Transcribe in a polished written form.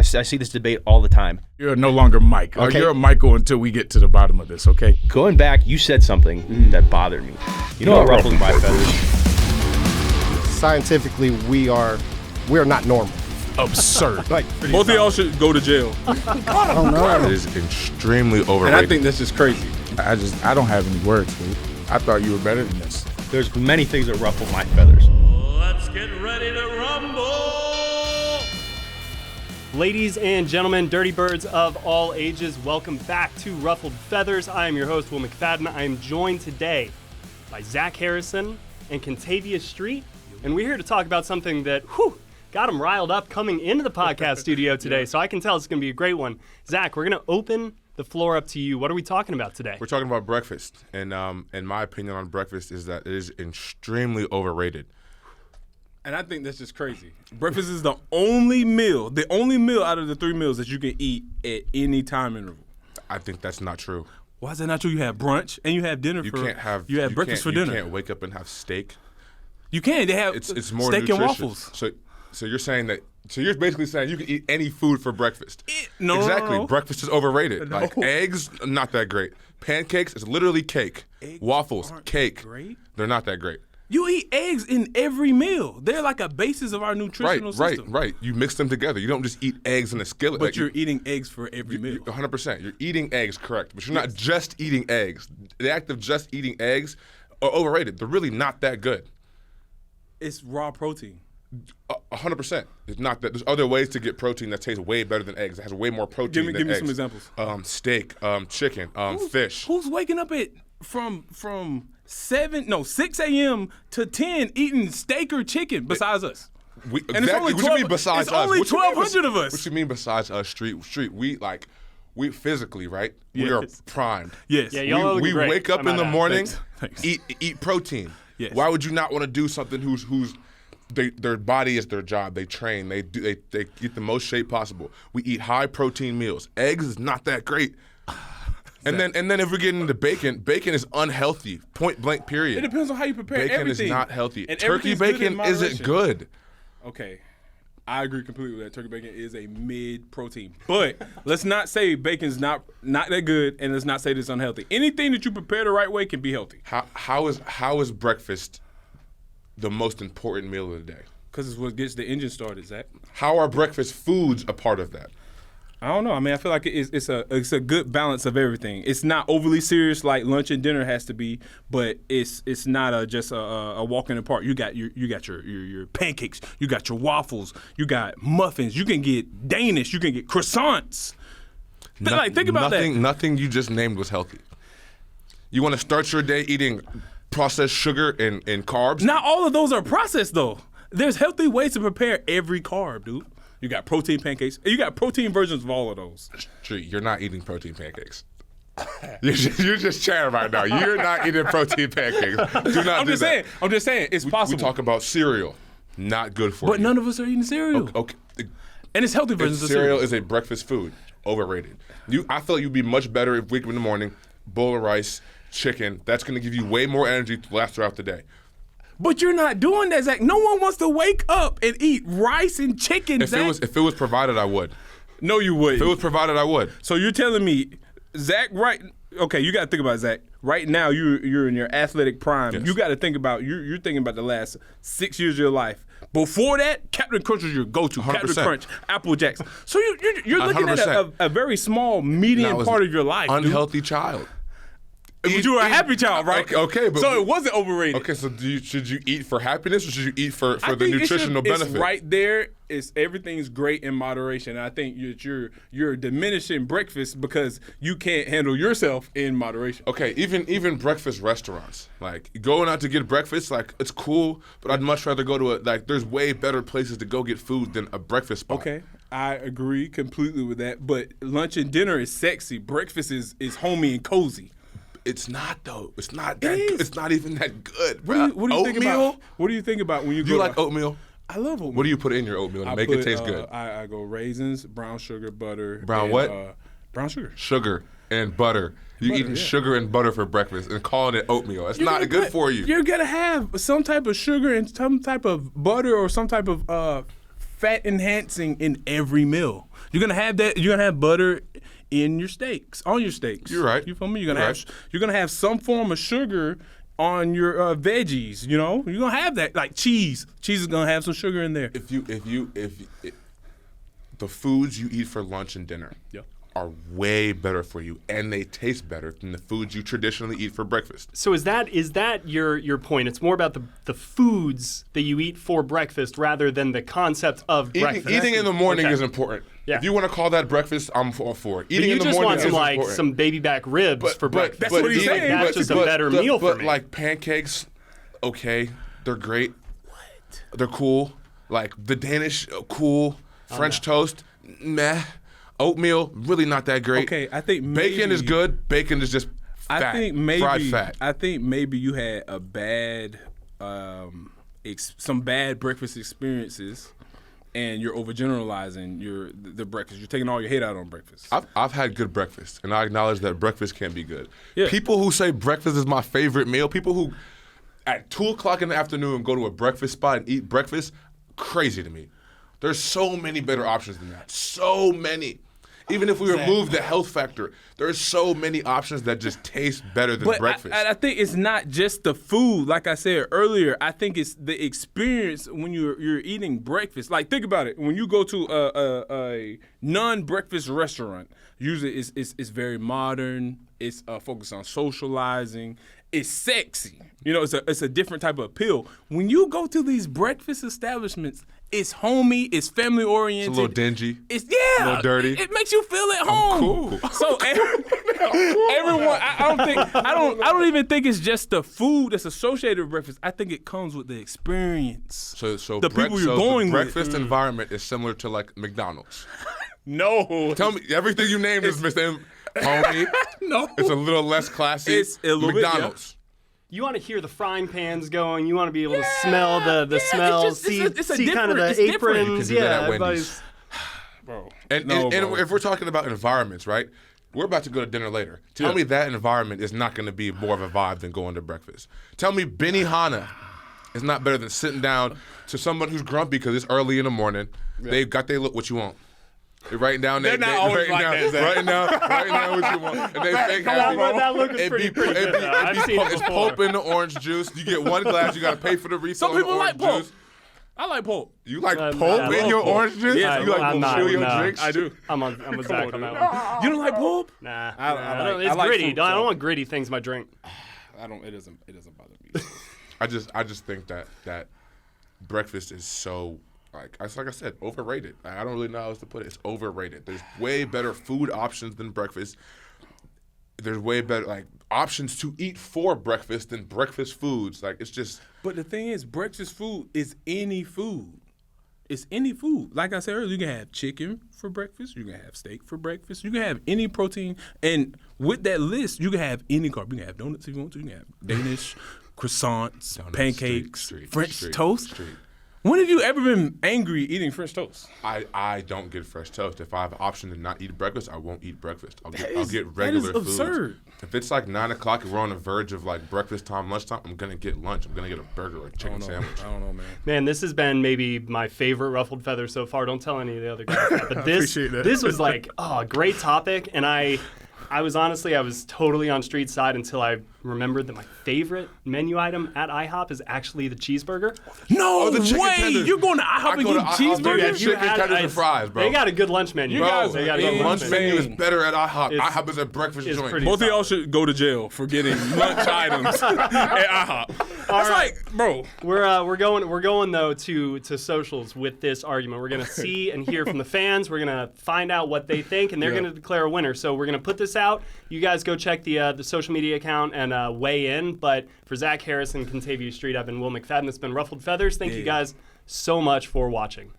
see this debate all the time. You're no longer Mike. Okay. You're Michael until we get to the bottom of this, okay? Going back, you said something that bothered me. You know what ruffled my feathers? Scientifically, we're not normal. Absurd. Both of y'all should go to jail. It is extremely overrated. And I think that's just crazy. I don't have any words, dude. I thought you were better than this. There's many things that ruffle my feathers. Let's get ready to rumble! Ladies and gentlemen, dirty birds of all ages, welcome back to Ruffled Feathers. I am your host, Will McFadden. I am joined today by Zach Harrison and Kentavius Street, and we're here to talk about something that, got him riled up coming into the podcast studio today, so I can tell it's going to be a great one. Zach, we're going to open the floor up to you. What are we talking about today? We're talking about breakfast, and my opinion on breakfast is that it is extremely overrated. And I think that's just crazy. Breakfast is the only meal out of the 3 meals that you can eat at any time interval. I think that's not true. Why is that not true? You have brunch and you have dinner you have breakfast for dinner. You can't wake up and have steak. You can. They have it's more steak nutritious. and waffles. So you're saying that? So you're basically saying you can eat any food for breakfast? No, exactly. No. Breakfast is overrated. No. Like eggs, not that great. Pancakes is literally cake. Waffles, cake. Great. They're not that great. You eat eggs in every meal. They're like a basis of our nutritional system. Right. You mix them together. You don't just eat eggs in a skillet. But you're eating eggs for every meal. 100%. You're eating eggs, correct. But you're not just eating eggs. The act of just eating eggs are overrated. They're really not that good. It's raw protein. 100%. It's not that. There's other ways to get protein that tastes way better than eggs. It has way more protein than eggs. Give me some examples. Steak, chicken, fish. Who's waking up at from 6 a.m. to 10 eating steak or chicken besides us? It's only 12, what you mean besides us? It's only 1,200 of us. What you mean besides us? Street. We physically, right? We are primed. Yes. Yeah, y'all we great. wake up in the morning, Thanks. eat protein. Yes. Why would you not want to do something whose their body is their job? They train. They get the most shape possible. We eat high protein meals. Eggs is not that great. And then if we get into bacon is unhealthy. Point blank. Period. It depends on how you prepare bacon everything. is not healthy. And Turkey bacon isn't good. Okay. I agree completely with that. Turkey bacon is a mid-protein. But let's not say bacon's not that good, and let's not say it's unhealthy. Anything that you prepare the right way can be healthy. How is breakfast the most important meal of the day? Because it's what gets the engine started, Zach. How are breakfast foods a part of that? I don't know. I mean, I feel like it's a good balance of everything. It's not overly serious like lunch and dinner has to be, but it's not just a walk in the park. You got your pancakes, you got your waffles, you got muffins. You can get Danish, you can get croissants. Think about that. Nothing you just named was healthy. You want to start your day eating processed sugar and carbs? Not all of those are processed though. There's healthy ways to prepare every carb, dude. You got protein pancakes. You got protein versions of all of those. You're not eating protein pancakes. You're just chatting right now. You're not eating protein pancakes. I'm just saying. It's possible. We talk about cereal. Not good for you. But none of us are eating cereal. Okay. And it's healthy versions of cereal. Cereal is a breakfast food. Overrated. I feel like you'd be much better if wake up in the morning, bowl of rice, chicken. That's going to give you way more energy to last throughout the day. But you're not doing that, Zach. No one wants to wake up and eat rice and chicken, Zach. If it was provided, I would. No, you wouldn't. If it was provided, I would. So you're telling me, Zach, okay, you got to think about Zach. Right now, you're in your athletic prime. Yes. You got to think about, you're thinking about the last 6 years of your life. Before that, Captain Crunch was your go-to. 100%. Captain Crunch, Apple Jacks. So you're looking 100%. At a very small, median part of your life, unhealthy child. But you were a happy child, right? Okay, but so it wasn't overrated. Okay, so should you eat for happiness or should you eat for the nutritional benefit? It's right there. Everything's great in moderation. And I think you're diminishing breakfast because you can't handle yourself in moderation. Okay, even breakfast restaurants, like going out to get breakfast, like it's cool, but I'd much rather go to there's way better places to go get food than a breakfast spot. Okay, I agree completely with that. But lunch and dinner is sexy. Breakfast is homey and cozy. It's not though. It's not that. It's not even that good, bro. What do you think about? What do you think about when you go? Do you like oatmeal? I love oatmeal. What do you put in your oatmeal to make it taste good? I go raisins, brown sugar, butter. Brown what? Brown sugar. Sugar and butter. You're eating sugar and butter for breakfast and calling it oatmeal. That's not good for you. You're gonna have some type of sugar and some type of butter or some type of fat enhancing in every meal. You're gonna have that. You're gonna have butter in your steaks, on your steaks. You're right. You feel me? You're right. You're gonna have some form of sugar on your veggies. You know, you're gonna have that, like cheese. Cheese is gonna have some sugar in there. If the foods you eat for lunch and dinner are way better for you, and they taste better than the foods you traditionally eat for breakfast. So is that your point? It's more about the foods that you eat for breakfast rather than the concept of breakfast. Eating in the morning Okay. is important. Yeah. If you want to call that breakfast, I'm all for it. Eating But you in the just morning want some is like important. some baby back ribs for breakfast. That's what he's Like, saying. That's just a better meal for But me. like pancakes, okay, they're great. What? They're cool. Like the Danish, cool. French toast, meh. Oatmeal, really not that great. Okay, I think bacon is good. Bacon is just fat. Fried fat. I think maybe you had a bad, some bad breakfast experiences, and you're overgeneralizing the breakfast. You're taking all your hate out on breakfast. I've had good breakfast, and I acknowledge that breakfast can be good. Yeah. People who say breakfast is my favorite meal, people who at 2 o'clock in the afternoon go to a breakfast spot and eat breakfast, crazy to me. There's so many better options than that. So many. Even if we remove the health factor, there's so many options that just taste better than breakfast. I think it's not just the food. Like I said earlier, I think it's the experience when you're eating breakfast. Like, think about it. When you go to a non-breakfast restaurant, usually it's very modern. It's focused on socializing. It's sexy. You know, it's a different type of appeal. When you go to these breakfast establishments, it's homey, it's family oriented. It's a little dingy. It's a little dirty. It makes you feel at home. Cool. So everyone, I don't even think it's just the food that's associated with breakfast. I think it comes with the experience. So the people you're going the with. breakfast environment is similar to like McDonald's. No. Tell me, everything you named is Mr. Homie. No. It's a little less classy. It's a little bit, yeah. McDonald's. You want to hear the frying pans going. You want to be able to smell the smells, see kind of the aprons. You can do that at everybody's. Bro. And if we're talking about environments, right? We're about to go to dinner later. Tell me that environment is not going to be more of a vibe than going to breakfast. Tell me Benihana is not better than sitting down to someone who's grumpy because it's early in the morning. Yeah. They've got their look what you want. They're writing down. They're not always like that, Zach. Writing down what you want. And they fake happy. That look is pretty good. I've seen it It's before. pulp in the orange juice. You get one glass. You got to pay for the refill. Some people of the like orange pulp. juice. I like pulp. You like I pulp love in your pulp. orange juice? Yeah, you like I'm not, chill your no. drinks? I do. I'm a Zach on that one. You don't like pulp? Nah, I it's like gritty. fruit, I don't so- want gritty things in my drink. It doesn't bother me. I just think that breakfast is so like I said, overrated. I don't really know how else to put it. It's overrated. There's way better food options than breakfast. There's way better like options to eat for breakfast than breakfast foods. Like it's just. But the thing is, breakfast food is any food. It's any food. Like I said earlier, you can have chicken for breakfast. You can have steak for breakfast. You can have any protein. And with that list, you can have any carb. You can have donuts if you want to. You can have Danish, croissants, Donuts, pancakes, French street. toast. When have you ever been angry eating French toast? I don't get fresh toast. If I have an option to not eat breakfast, I won't eat breakfast. I'll get That regular is foods. absurd. If it's like 9 o'clock and we're on the verge of like breakfast time, lunchtime, I'm gonna get lunch. I'm gonna get a burger or a chicken sandwich. I don't know, man. Man, this has been maybe my favorite Ruffled Feathers so far. Don't tell any of the other guys that. But appreciate that. this was like, a great topic. And I was totally on street side until I remembered that my favorite menu item at IHOP is actually the cheeseburger. No the chicken way! tenders. You're going to IHOP and go to get IHOP, cheeseburgers? dude. Chicken tenders and fries, bro. They got a good lunch menu. You guys They got a The good lunch lunch menu. menu is better at IHOP. It's- IHOP is a breakfast it's joint. pretty- Both of y'all should go to jail for getting lunch items at IHOP. That's like, bro. We're going though to socials with this argument. We're gonna see and hear from the fans. We're gonna find out what they think, and they're gonna declare a winner. So we're gonna put this out. You guys go check the social media account and weigh in. But for Zach Harrison, Kentavius Street, I've been Will McFadden. It's been Ruffled Feathers. Thank you guys so much for watching.